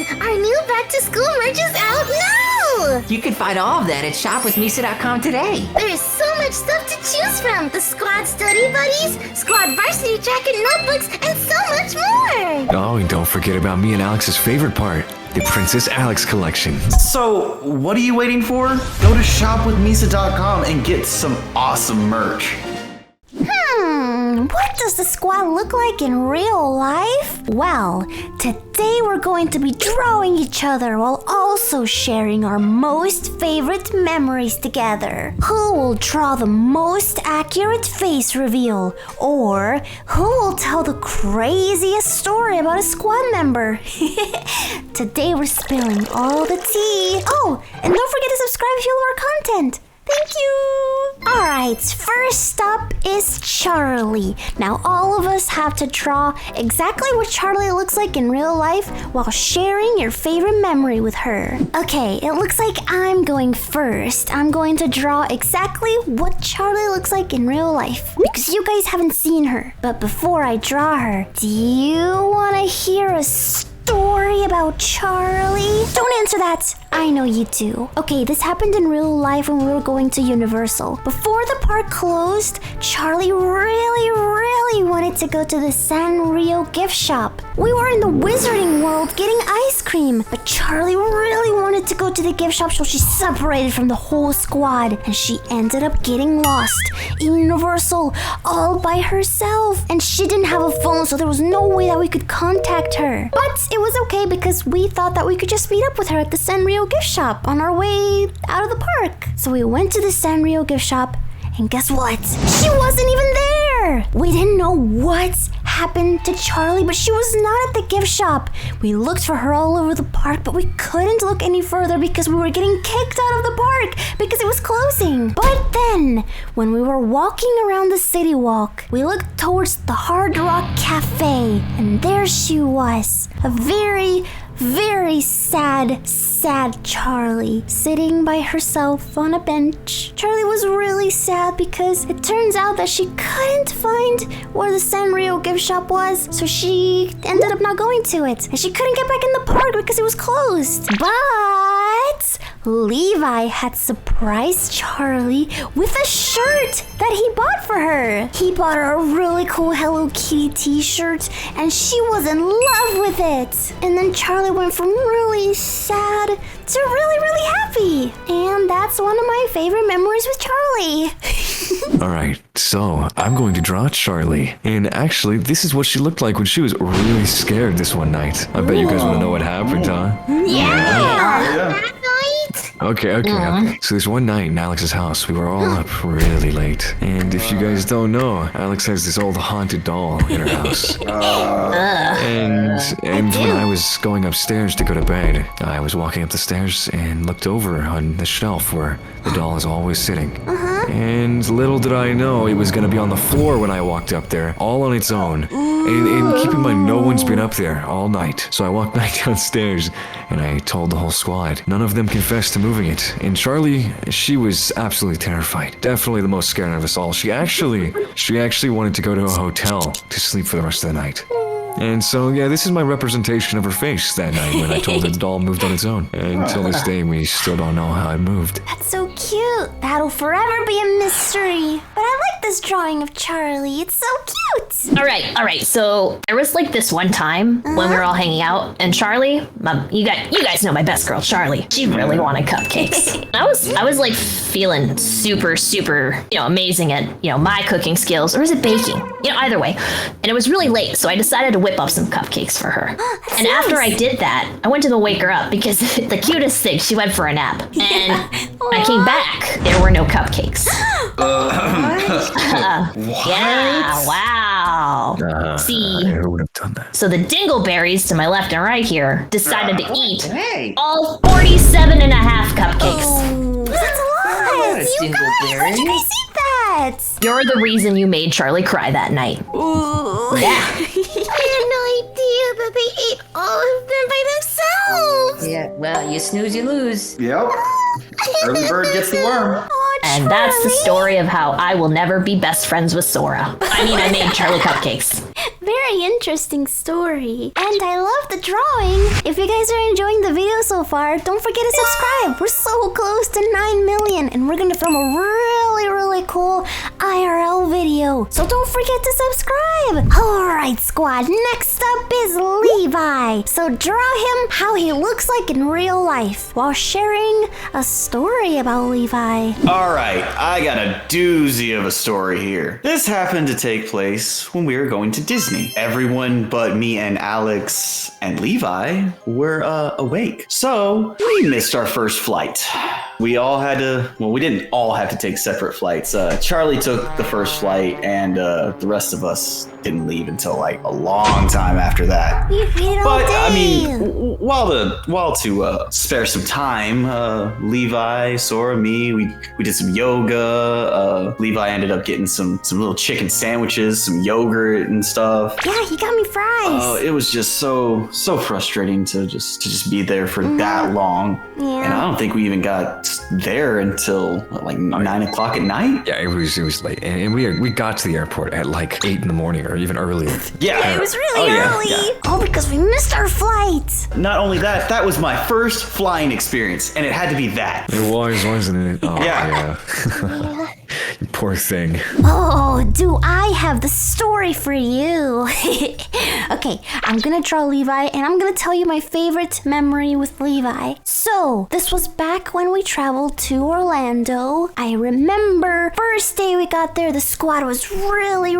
Our new back-to-school merch is out now! You can find all of that at shopwithmisa.com today. There's so much stuff to choose from. The squad study buddies, squad varsity jacket notebooks, and so much more! Oh, and don't forget about me and Alex's favorite part, the Princess Alex collection. So, what are you waiting for? Go to shopwithmisa.com and get some awesome merch. What does the squad look like in real life? Well, today we're going to be drawing each other while also sharing our most favorite memories together. Who will draw the most accurate face reveal? Or who will tell the craziest story about a squad member? Today we're spilling all the tea. Oh, and don't forget to subscribe if you love our content. Thank you! Alright, first up is Charlie. Now all of us have to draw exactly what Charlie looks like in real life while sharing your favorite memory with her. Okay, it looks like I'm going first. I'm going to draw exactly what Charlie looks like in real life because you guys haven't seen her. But before I draw her, do you want to hear a story about Charlie? Don't answer that. I know you do. Okay, this happened in real life when we were going to Universal. Before the park closed, Charlie really wanted to go to the Sanrio gift shop. We were in the Wizarding World getting ice cream, but Charlie really wanted to go to the gift shop, so she separated from the whole squad, and she ended up getting lost in Universal all by herself. And she didn't have a phone, so there was no way that we could contact her. But it was okay because we thought that we could just meet up with her at the Sanrio gift shop on our way out of the park. So we went to the Sanrio gift shop, and guess what? She wasn't even there! We didn't know what happened to Charlie, but she was not at the gift shop. We looked for her all over the park, but we couldn't look any further because we were getting kicked out of the park because it was closing. But then, when we were walking around the city walk, we looked towards the Hard Rock Cafe, and there she was. A very sad Charlie, sitting by herself on a bench. Charlie was really sad because it turns out that she couldn't find where the Sanrio gift shop was, so she ended up not going to it. And she couldn't get back in the park because it was closed. But Levi had surprised Charlie with a shirt that he bought for her. He bought her a really cool Hello Kitty t-shirt, and she was in love with it. And then Charlie went from really sad to really happy. And that's one of my favorite memories with Charlie. Alright, so I'm going to draw Charlie. And actually, this is what she looked like when she was really scared this one night. I bet you guys want to know what happened, huh? Yeah. Okay. So this one night in Alex's house, we were all up really late. And if you guys don't know, Alex has this old haunted doll in her house. And when I was going upstairs to go to bed, I was walking up the stairs and looked over on the shelf where the doll is always sitting. And little did I know it was gonna be on the floor when I walked up there, all on its own. And keep in mind, no one's been up there all night. So I walked back downstairs and I told the whole squad. None of them confessed to moving it. And Charlie, she was absolutely terrified. Definitely the most scared of us all. She actually wanted to go to a hotel to sleep for the rest of the night. And so, yeah, this is my representation of her face that night when I told her the doll moved on its own. And until this day, we still don't know how it moved. That's so cute. That'll forever be a mystery. But I like this drawing of Charlie. It's so cute. All right. So there was like this one time when we were all hanging out, and Charlie, you guys know my best girl, Charlie. She really wanted cupcakes. I was like feeling super, amazing at my cooking skills, or is it baking? Either way. And it was really late, so I decided to whip up some cupcakes for her. And after I did that, I went to go wake her up because the cutest thing, she went for a nap. And I came back, there were no cupcakes. Yeah, wow. See, I would have done that. so the dingleberries to my left and right here decided to eat all 47 and a half cupcakes. Oh, that's a lot. You guys, how'd you guys eat that? You're the reason you made Charlie cry that night. Ooh. Yeah. I had no idea that they ate all of them by themselves. Yeah, well, you snooze, you lose. Yep. Early bird gets the worm. Oh, And that's the story of how I will never be best friends with Sora. I made Charlie cupcakes. Very very interesting story. And I love the drawing. If you guys are enjoying the video so far, don't forget to subscribe. We're so close to 9 million and we're gonna film a really cool IRL video. So don't forget to subscribe. Alright, squad, next up is Levi. So draw him how he looks like in real life while sharing a story about Levi. Alright, I got a doozy of a story here. This happened to take place when we were going to Disney. Everyone but me and Alex and Levi were awake. So we missed our first flight. We all had to, well, we didn't all have to take separate flights. Charlie took the first flight and the rest of us didn't leave until like a long time after that. We waited all But day. I mean, while to spare some time, Levi, Sora, me, we did some yoga. Levi ended up getting some little chicken sandwiches, some yogurt and stuff. Yeah, he got me fries. It was just so frustrating to just be there for that long. Yeah. And I don't think we even got there until like 9 o'clock at night. Yeah, it was late, and we got to the airport at like 8 in the morning or even earlier. Yeah, It was really early. Yeah. Oh, because we missed our flight. Not only that was my first flying experience, and it had to be that. It was, wasn't it? Oh, Yeah. You poor thing. Oh, do I have the story for you? Okay, I'm gonna draw Levi and I'm gonna tell you my favorite memory with Levi. So, this was back when we traveled to Orlando. I remember first day we got there, the squad was really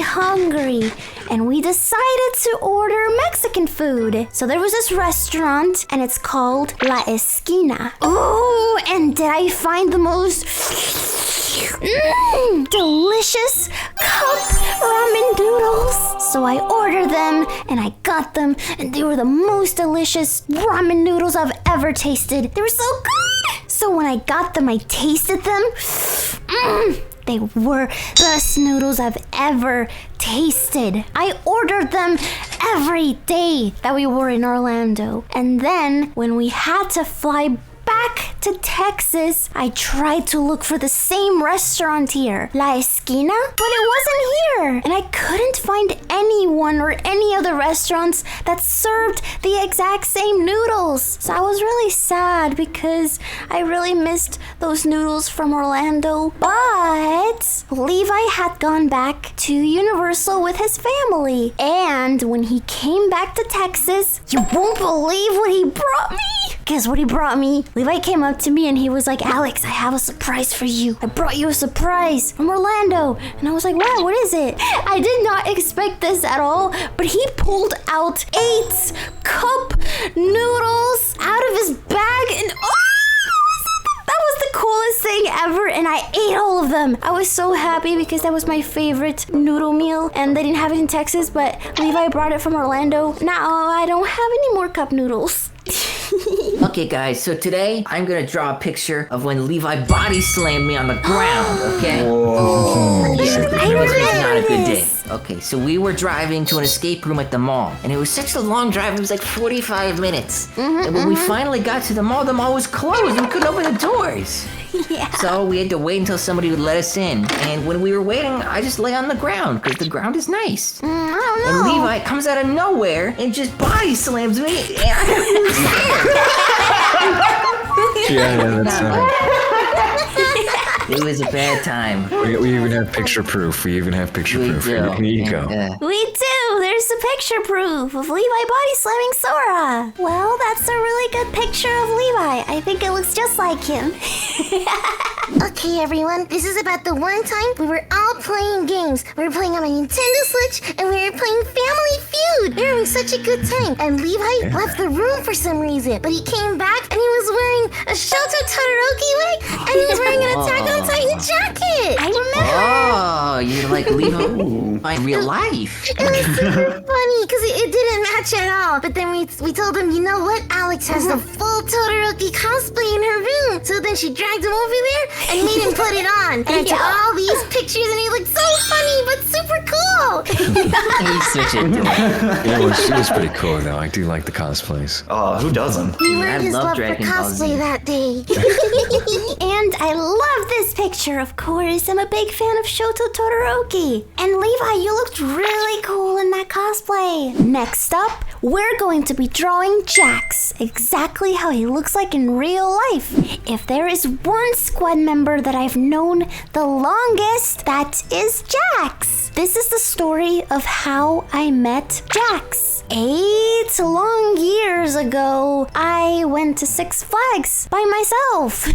hungry. And we decided to order Mexican food. So there was this restaurant and it's called La Esquina. Oh, and did I find the most delicious cup ramen noodles? So I ordered them and I got them and they were the most delicious ramen noodles I've ever tasted. They were so good. So when I got them, I tasted them. They were the best noodles I've ever tasted. I ordered them every day that we were in Orlando. And then when we had to fly back to Texas, I tried to look for the same restaurant here, La Esquina, but it wasn't here. And I couldn't find anyone or any of the restaurants that served the exact same noodles. So I was really sad because I really missed those noodles from Orlando. But Levi had gone back to Universal with his family. And when he came back to Texas, you won't believe what he brought me. Guess what he brought me? Levi came up to me and he was like, Alex, I have a surprise for you. I brought you a surprise from Orlando. And I was like, wow, what is it? I did not expect this at all, but he pulled out 8 cup noodles out of his bag and that was the coolest thing ever, and I ate all of them. I was so happy because that was my favorite noodle meal, and they didn't have it in Texas, but Levi brought it from Orlando. Now I don't have any more cup noodles. Okay, guys, so today I'm gonna draw a picture of when Levi body slammed me on the ground, okay? I It was not a good day. this. Okay, so we were driving to an escape room at the mall, and it was such a long drive, it was like 45 minutes. And when we finally got to the mall was closed, and we couldn't open the doors. Yeah. So we had to wait until somebody would let us in, and when we were waiting, I just lay on the ground, because the ground is nice. I don't know. And Levi comes out of nowhere and just body slams me, and I got really scared. Yeah, that's It was a bad time. we even have picture proof. We even have picture We proof. do. Here you go. We do. There's the picture proof of Levi body slamming Sora. Well, that's a really good picture of Levi. I think it looks just like him. Okay, everyone, this is about the one time we were all playing games. We were playing on my Nintendo Switch, and we were playing Family Feud. We were having such a good time. And Levi left the room for some reason, but he came back, and he was wearing a Shoto Todoroki wig, and he was wearing an Attack on Titan jacket. I remember. Oh, you're like Levi in real life. It was super funny because it didn't match at all. But then we told him, you know what? Alex has the full Todoroki cosplay in her room. So then she dragged him over there and made him put it on. And I took all these pictures and he looked so funny but super cool. cool. You switch it to it. It was pretty cool though. I do like the cosplays. Oh, who doesn't? We I learned his love love for Dragon Ball Z. cosplay that day. And I love this picture, of course. I'm a big fan of Shoto Todoroki. And Levi, you looked really cool in that cosplay. Next up, we're going to be drawing Jaxx, exactly how he looks like in real life. If there is one squad member that I've known the longest, that is Jaxx. This is the story of how I met Jaxx. 8 long years ago, I went to Six Flags by myself.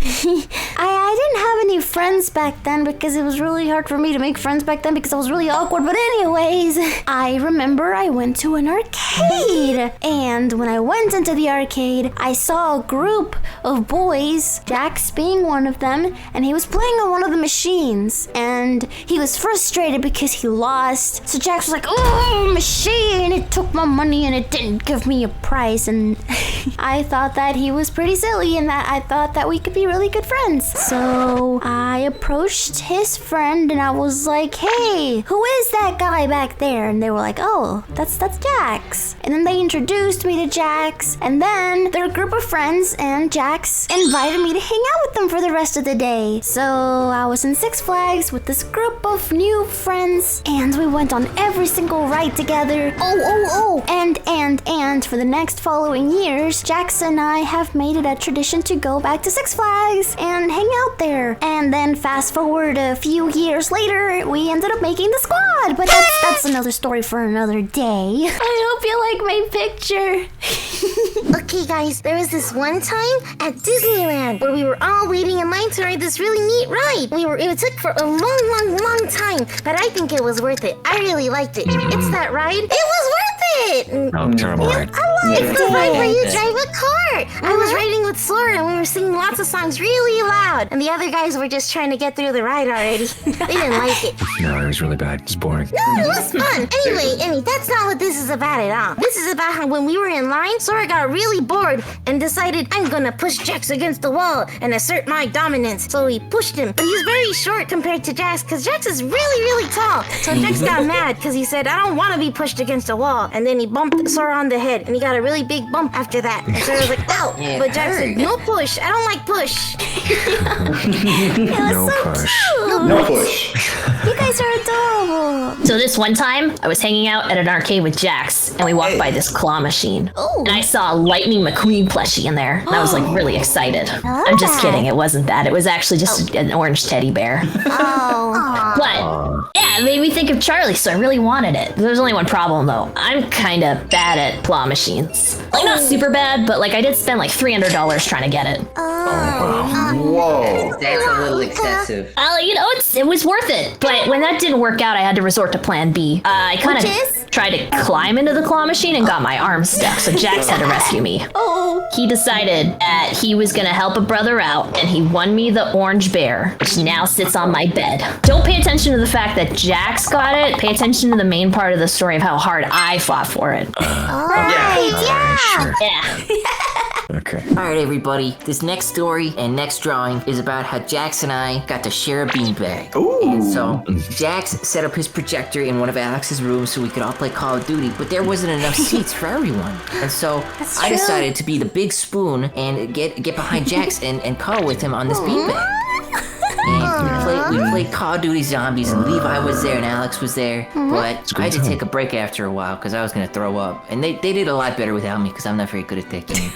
I didn't have any friends back then because it was really hard for me to make friends back then because I was really awkward. But anyways, I remember I went to an arcade. And when I went into the arcade, I saw a group of boys, Jaxx being one of them, and he was playing on one of the machines. And he was frustrated because he lost. So Jaxx was like, oh, machine, it took my money and it didn't give me a prize. And I thought that he was pretty silly and that I thought that we could be really good friends. So I approached his friend and I was like, hey, who is that guy back there? And they were like, oh, that's Jaxx. And then they introduced me to Jaxx, and then their group of friends and Jaxx invited me to hang out with them for the rest of the day. So I was in Six Flags with this group of new friends, and we went on every single ride together. And for the next following years, Jaxx and I have made it a tradition to go back to Six Flags and hang out there. And then fast forward a few years later, we ended up making the squad. But that's another story for another day. I hope you like my picture. Okay, guys, there was this one time at Disneyland where we were all waiting in line to ride this really neat ride. It took for a long time, but I think it was worth it. I really liked it. It's that ride. It was worth it. Oh, terrible ride. It's the ride where you drive a car. I was riding with Sora and we were singing lots of songs really loud. And the other guys were just trying to get through the ride already. They didn't like it. No, it was really bad. It's boring. No, it was fun. Anyway, that's not what this is about at all. This is about how when we were in line, Sora got really bored and decided, I'm gonna push Jaxx against the wall and assert my dominance. So he pushed him. But he's very short compared to Jaxx because Jaxx is really tall. So Jaxx got mad because he said, I don't want to be pushed against a wall. And then he bumped Sora on the head and he got a really big bump after that. And Sora was like, ow. But Jaxx said, no push. I don't like push. No push. No push. You guys are adorable. So this one time, I was hanging out at an arcade with Jaxx, and we walked by this claw machine. Oh. And I saw a Lightning McQueen plushie in there, and I was like really excited. I'm just kidding, it wasn't that. It was actually just an orange teddy bear. Oh. But yeah, it made me think of Charlie, so I really wanted it. There's only one problem though. I'm kind of bad at claw machines. Like not super bad, but like I did spend like $300 trying to get it. Whoa. That's a little excessive. It was worth it. But when that didn't work out, I had to resort to plan B. I kind of tried to climb into the claw machine and got my arm stuck, so Jaxx had to rescue me. Oh. He decided that he was gonna help a brother out, and he won me the orange bear, which now sits on my bed. Don't pay attention to the fact that Jaxx got it. Pay attention to the main part of the story of how hard I fought for it. Sure. Yeah. Okay. Alright, everybody. This next story and next drawing is about how Jaxx and I got to share a beanbag. Ooh. And so, Jaxx set up his projector in one of Alex's rooms so we could all play Call of Duty, but there wasn't enough seats for everyone. And so, I decided to be the big spoon and get behind Jaxx and cuddle with him on this beanbag. And we played Call of Duty Zombies, and Levi was there and Alex was there. But I had to take a break after a while because I was going to throw up. And they did a lot better without me because I'm not very good at that game.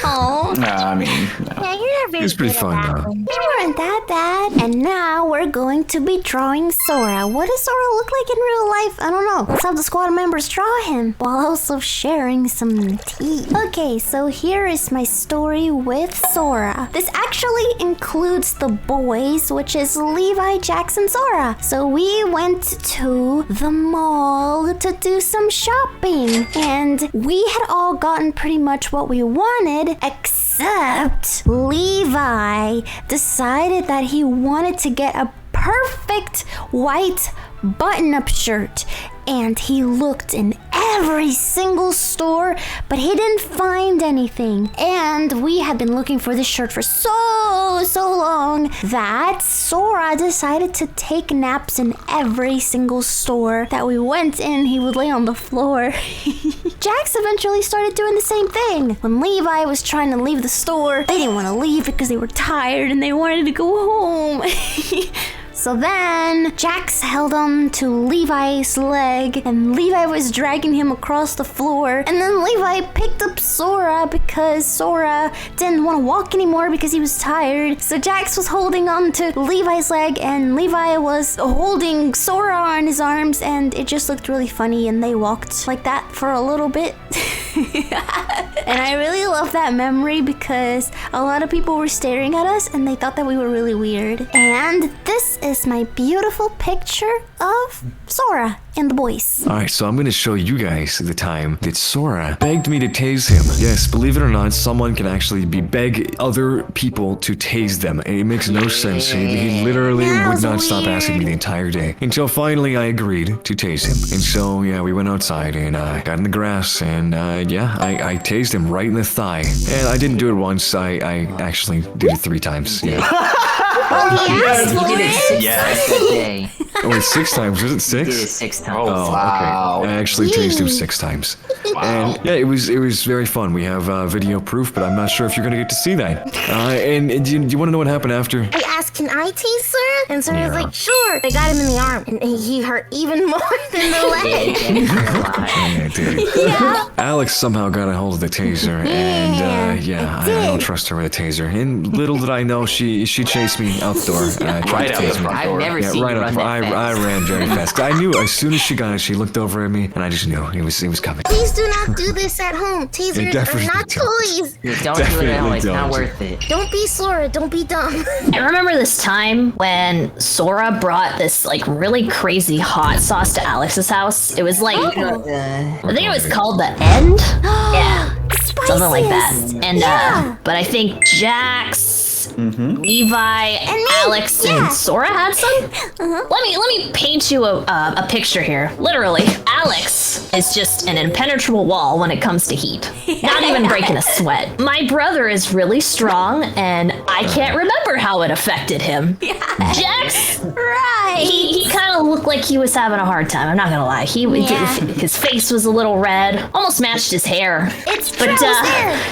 I mean, no. Yeah, you're not very It was pretty good at fun that though. one. You weren't that bad. And now we're going to be drawing Sora. What does Sora look like in real life? I don't know. Let's have the squad members draw him while also sharing some tea. Okay, so here is my story with Sora. This actually includes the boys, which is Levi, Jaxx, and Sora. So we went to the mall to do some shopping. And we had all gotten pretty much what we wanted, except Levi decided that he wanted to get a perfect white button-up shirt. and he looked in every single store, but he didn't find anything. And we had been looking for this shirt for so long that Sora decided to take naps in every single store that we went in. He would lay on the floor. Jaxx eventually started doing the same thing. When Levi was trying to leave the store, they didn't want to leave because they were tired and they wanted to go home. So then Jaxx held on to Levi's leg and Levi was dragging him across the floor. And then Levi picked up Sora because Sora didn't want to walk anymore because he was tired. So Jaxx was holding on to Levi's leg and Levi was holding Sora on his arms, and it just looked really funny, and they walked like that for a little bit. And I really love that memory because a lot of people were staring at us and they thought that we were really weird. And this is my beautiful picture of Sora and the boys. Alright, so I'm gonna show you guys the time that Sora begged me to tase him. Yes, believe it or not, someone can actually beg other people to tase them. And it makes no sense. He literally would not stop asking me the entire day. Until finally I agreed to tase him. And so, yeah, we went outside and got in the grass and I tased him right in the thigh. And I didn't do it once, I actually did it 3 times. Yeah. You did it 6 times that day. Oh, wait, 6 times? Was it 6? You did it 6 times. Oh, wow. okay. I actually tased him 6 times. Wow. And yeah, it was very fun. We have video proof, but I'm not sure if you're gonna get to see that. And do you want to know what happened after? I asked, can I tase Sora? And Sora was like, sure. I got him in the arm, and he hurt even more than the leg. Yeah, dude. Yeah. Alex somehow got a hold of the taser, and I don't trust her with a taser. And little did I know, she chased me out the door. Right out the front door. I've never seen right you up. run that I fast. ran very fast. I knew as soon as she got it, she looked over at me, and I just knew it was coming. Please do not do this at home. Tasers are definitely not don't. toys. Yeah, don't do it at all. It's not Definitely worth it. Don't be Sora. Don't be dumb. I remember this time when Sora brought this like really crazy hot sauce to Alex's house. It was like, I think it was called the End. Yeah, something like that. And but I think Jaxx, Levi, and Alex, and Sora had some. Let me paint you a picture here. Literally, Alex is just an impenetrable wall when it comes to heat. Not even breaking a sweat. My brother is really strong, and I can't remember how it affected him. Jaxx, Right. he kind of looked like he was having a hard time. I'm not gonna lie. His face was a little red, almost matched his hair. But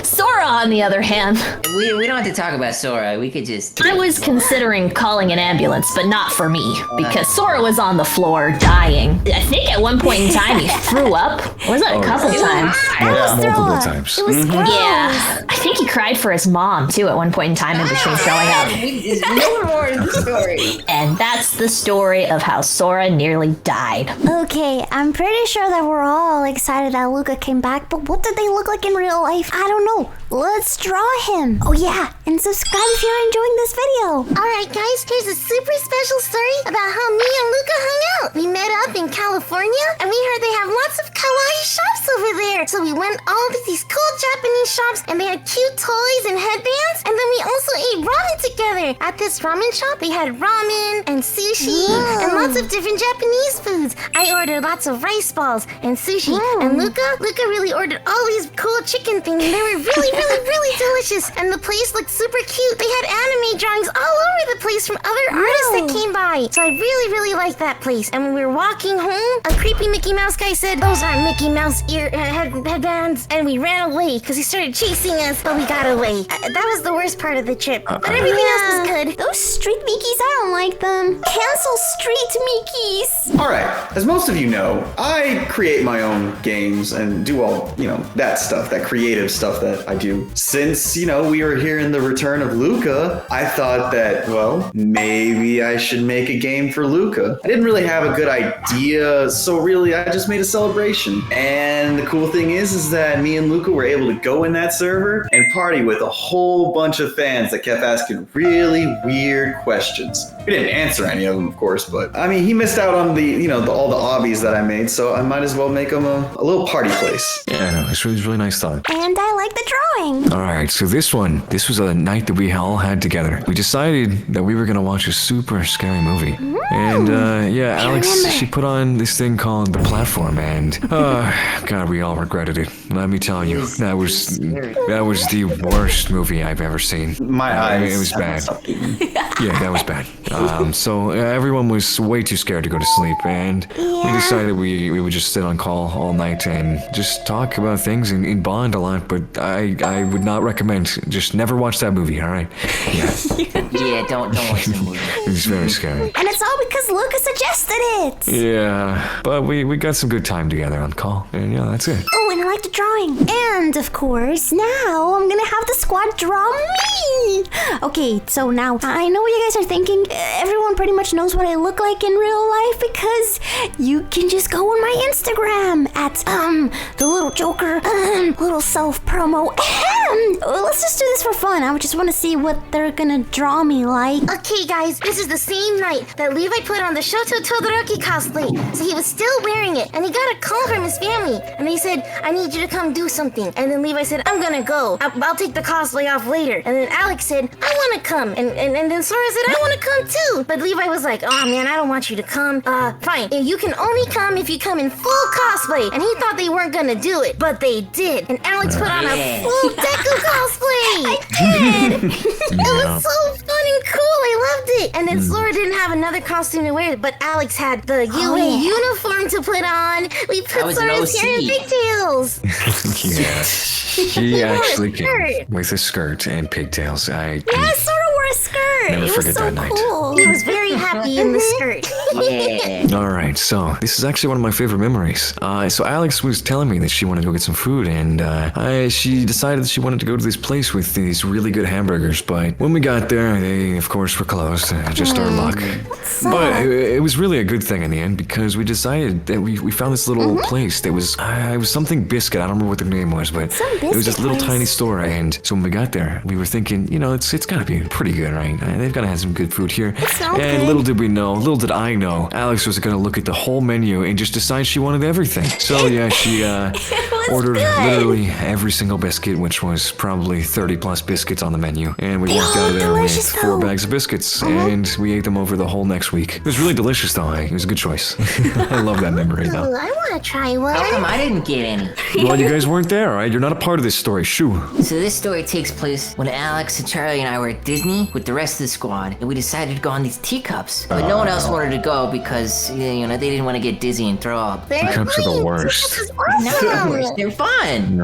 Sora, on the other hand, We don't have to talk about Sora. We could just. I was considering calling an ambulance, but not for me, because Sora was on the floor dying. I think at one point in time he threw up. Or was that a couple times? Multiple times. It was gross. Yeah. I think he cried for his mom, too, at one point in time in between throwing up. No more to the story. And that's the story of how Sora nearly died. Okay, I'm pretty sure that we're all excited that Luca came back, but what did they look like in real life? I don't know. Let's draw him. Oh yeah, and subscribe if you're enjoying this video. Alright guys, here's a super special story about how me and Luca hung out. We met up in California and we heard they have lots of kawaii shops over there. So we went all to these cool Japanese shops and they had cute toys and headbands. And then we also ate ramen together. At this ramen shop, they had ramen and sushi and lots of different Japanese foods. I ordered lots of rice balls and sushi. And Luca really ordered all these cool chicken things and they were really delicious. And the place looked super cute. They had anime drawings all over the place from other artists that came by. So I really liked that place. And when we were walking home, a creepy Mickey Mouse guy said, "Those aren't Mickey Mouse headbands." And we ran away because he started chasing us, but we got away. That was the worst part of the trip. But everything else was good. Those street Mickeys, I don't like them. Cancel street Mickeys. All right, as most of you know, I create my own games and do all, that stuff, that creative stuff that I do. Since, we were hearing the return of Luca, I thought that, well, maybe I should make a game for Luca. I didn't really have a good idea, so really I just made a celebration. And the cool thing is that me and Luca were able to go in that server and party with a whole bunch of fans that kept asking really weird questions. We didn't answer any of them, of course, but I mean, he missed out on all the obbies that I made, so I might as well make him a little party place. Yeah, no, it's really nice thought. And I like the drawing. All right, so this was a night that we all had together. We decided that we were gonna watch a super scary movie. And Alex, she put on this thing called The Platform, and God, we all regretted it. Let me tell you, that was the worst movie I've ever seen. My eyes. It was bad. Yeah, that was bad. So everyone was way too scared to go to sleep, and we decided we would just sit on call all night and just talk about things and bond a lot. But I would not recommend. Just never watch that movie. All right? Yeah. Yeah, don't watch the movie. It's very scary. And it's all because Luca suggested it. Yeah, but we got some good time together on call, and yeah, that's it. Oh, and I like the drawing. And of course, now I'm gonna have the squad draw me. Okay, so now I know what you guys are thinking. Everyone pretty much knows what I look like in real life because you can just go on my Instagram at the little Joker little self promo. Let's just do this for fun. I just want to see what they're gonna draw me like. Okay, guys, this is the same night that Levi put on the Shoto Todoroki cosplay. So he was still wearing it, and he got a call from his family. And they said, I need you to come do something. And then Levi said, I'm gonna go. I'll take the cosplay off later. And then Alex said, I wanna come. And then Sora said, I wanna come too. But Levi was like, oh man, I don't want you to come. Fine. You can only come if you come in full cosplay. And he thought they weren't gonna do it, but they did. And Alex put on a full Deku cosplay. I did. It was so fun and cool. I loved it. And then Sora didn't have another costume to wear, but Alex had the UA uniform to put on. We put Sora's hair in pigtails. Yeah, he actually came with a skirt and pigtails. Yeah, Sora wore a skirt. Never It was forget so that night. cool. He was very happy in the skirt. Yeah. All right, so this is actually one of my favorite memories. So Alex was telling me that she wanted to go get some food, and she decided that she wanted to go to this place with these really good hamburgers. But when we got there, they of course were closed. Just our luck. But it was really a good thing in the end because we decided that we found this little place that was it was something Biscuit. I don't remember what the name was, but it was this little tiny store. And so when we got there, we were thinking, it's got to be pretty good, right? They've got to have some good food here. And little did I know, Alex was going to look at the whole menu and just decide she wanted everything. So yeah, she ordered literally every single biscuit, which was probably 30 plus biscuits on the menu. And we walked out of there with 4 bags of biscuits, and we ate them over the whole next week. It was really delicious, though. It was a good choice. I love that memory, though. I want to try one. How come I didn't get any? Well, you guys weren't there, right? You're not a part of this story. Shoo. So this story takes place when Alex and Charlie and I were at Disney with the rest of the squad, and we decided to go on these teacups. But no one else wanted to go because, they didn't want to get dizzy and throw up. Teacups are the worst. No, they're fun.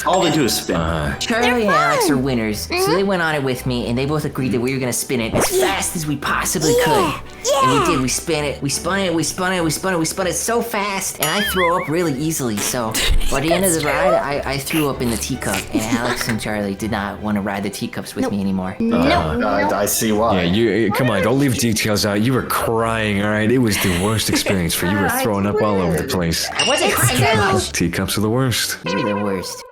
All they do is spin. Charlie and Alex are winners, so they went on it with me, and they both agreed that we were gonna spin it as fast as we possibly could. And we did. We spun it. We spun it. We spun it. We spun it. We spun it so fast, and I throw up really easily. So by the end of the ride, I threw up in the teacup, and Alex and Charlie did not want to ride the teacups with me anymore. I see why. Yeah, you come on, don't leave details out. You were crying, all right? It was the worst experience for you. You were throwing up all over the place. I wasn't crying that much. Teacups are the worst. You're the worst.